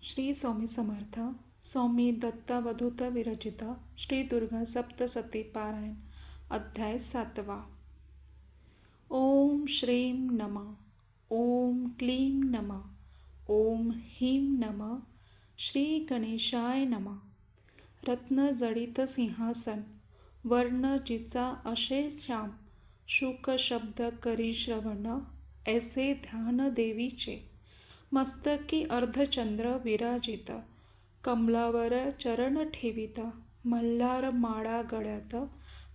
श्री स्वामी समर्थ. स्वामी दत्तावधूत विरचित श्री दुर्गा सप्तशती पारायण. अध्याय 7. ओम श्रीं नमः. ओम क्लीं नमः. ओम ह्रीं नमः. श्री गणेशाय नमः. रत्नजडित सिंहासन वर्ण जिचा असे श्याम, शुक शब्द करी श्रवण, ऐसे ध्यान देवीचे. मस्तकी अर्धचंद्र विराजित, कमलावर चरण ठेवित, मल्हार माळा गळ्यात,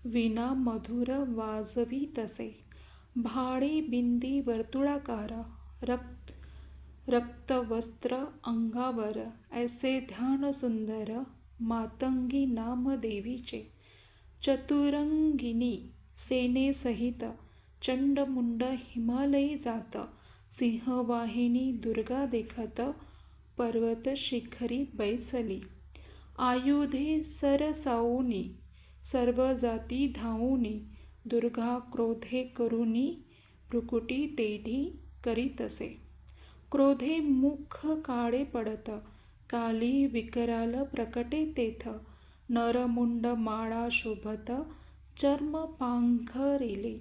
विना मधुर वाजवी तसे. भाळी बिंदी वर्तुळाकार, रक्तवस्त्र अंगावर, ऐसे ध्यान सुंदर, मातंगी नाम देवीचे. चतुरंगिनी सेनेसहित, चंडमुंड हिमालयी जात, सिंहवाहिनी दुर्गा देखत, पर्वत शिखरी बैसली. आयुधे सरसावूनी, सर्व जाती धावूनी, दुर्गा क्रोधे करुनी, भ्रुकुटी तेढी करीतसे. क्रोधे मुख काळे पडत, काली विकराल प्रकटे तेथ, नरमुंड माळा शोभत, चर्म पांघरिले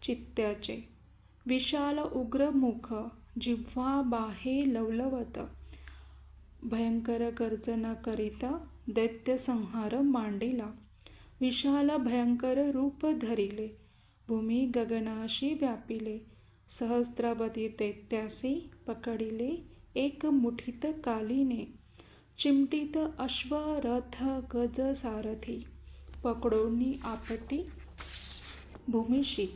चित्त्याचे. विशाल उग्र मुख, जिव्हा बाहे लवलवत, भयंकर गर्जना करीत, दैत्य संहार मांडिला. विशाल भयंकर रूप धरिले, भूमी गगनाशी व्यापिले. सहस्रावधी दैत्यासी पकडिले, एक मुठीत कालीने. चिमटीत अश्व रथ गज सारथी, पकडोनी आपटी भूमीशी.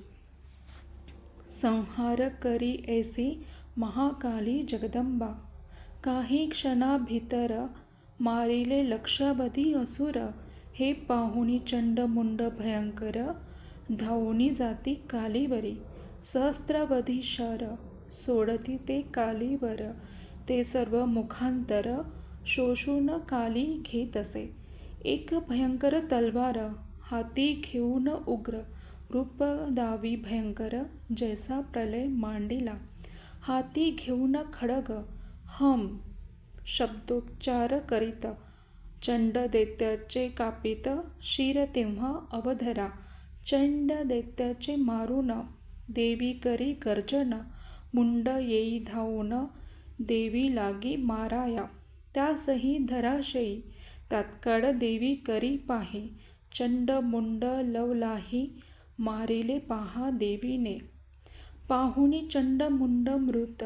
संहार करी ऐसी महाकाली जगदंबा. काही क्षणाभीतर मारिले लक्षावधी असुर. हे पाहुनी चंडमुंड भयंकर, धावूनी जाती कालीवरी. सहस्रावधी शर सोडती ते कालीवर, ते सर्व मुखांतर शोषून काली घेतसे. एक भयंकर तलवार हाती घेऊन उग्र रूप दावी भयंकर, जैसा प्रलय मांडिला. हाती घेऊन खड्ग हम शब्दोच्चार करीत, चंड दैत्याचे कापीत शिर तेव्हा अवधरा. चंड दैत्याचे मारून, देवी करी गर्जन, मुंड येई धावून, देवी लागी माराया. त्यासही धराशयी, तात्काळ देवी करी पाहे. चंड मुंड लवलाही, मारिले पहा देवीने. पाहुनी चंडमुंड मृत,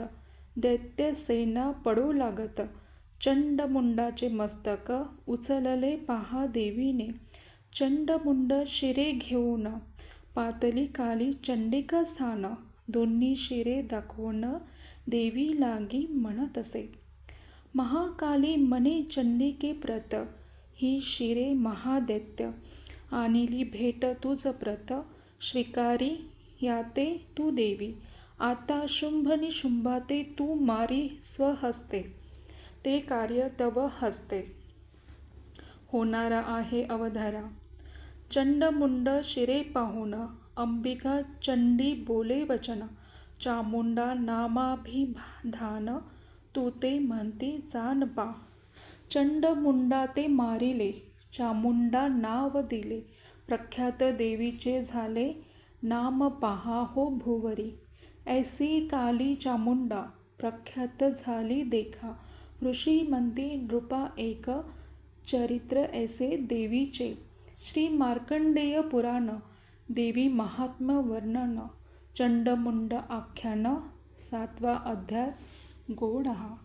दैत्यसेना पडू लागत. चंडमुंडाचे मस्तक उचलले पहा देवीने. चंडमुंड शिरे घेऊन, पातली काली चंडिका स्थान. दोन्ही शिरे दाखवून, देवी लागी म्हणतसे. महाकाली म्हणे चंडिके प्रत, ही शिरे महादैत्य आणिली भेट तुझ प्रत. स्वीकारी याते तू देवी, आता शुंभ निशुंभाते तू मारी स्वहस्ते. ते कार्य तव हस्ते होणारा आहे अवधारा. चंडमुंड शिरे पाहून, अंबिका चंडी बोले वचन. चामुंडा नामाभिधान, तू ते म्हणती जाण पा. चंडमुंडा ते मारिले, चामुंडा नाव दिले. प्रख्यात देवीचे झाले, नाम पहा हो भुवरी. ऐसी काली चामुंडा, प्रख्यात झाली देखा. ऋषी म्हणती नृपा एक, चरित्र ऐसे देवीचे. श्री मार्कंडेय पुराण, देवी महात्म्य वर्णन. चंडमुंड आख्यान, 7वा अध्याय. गोड हा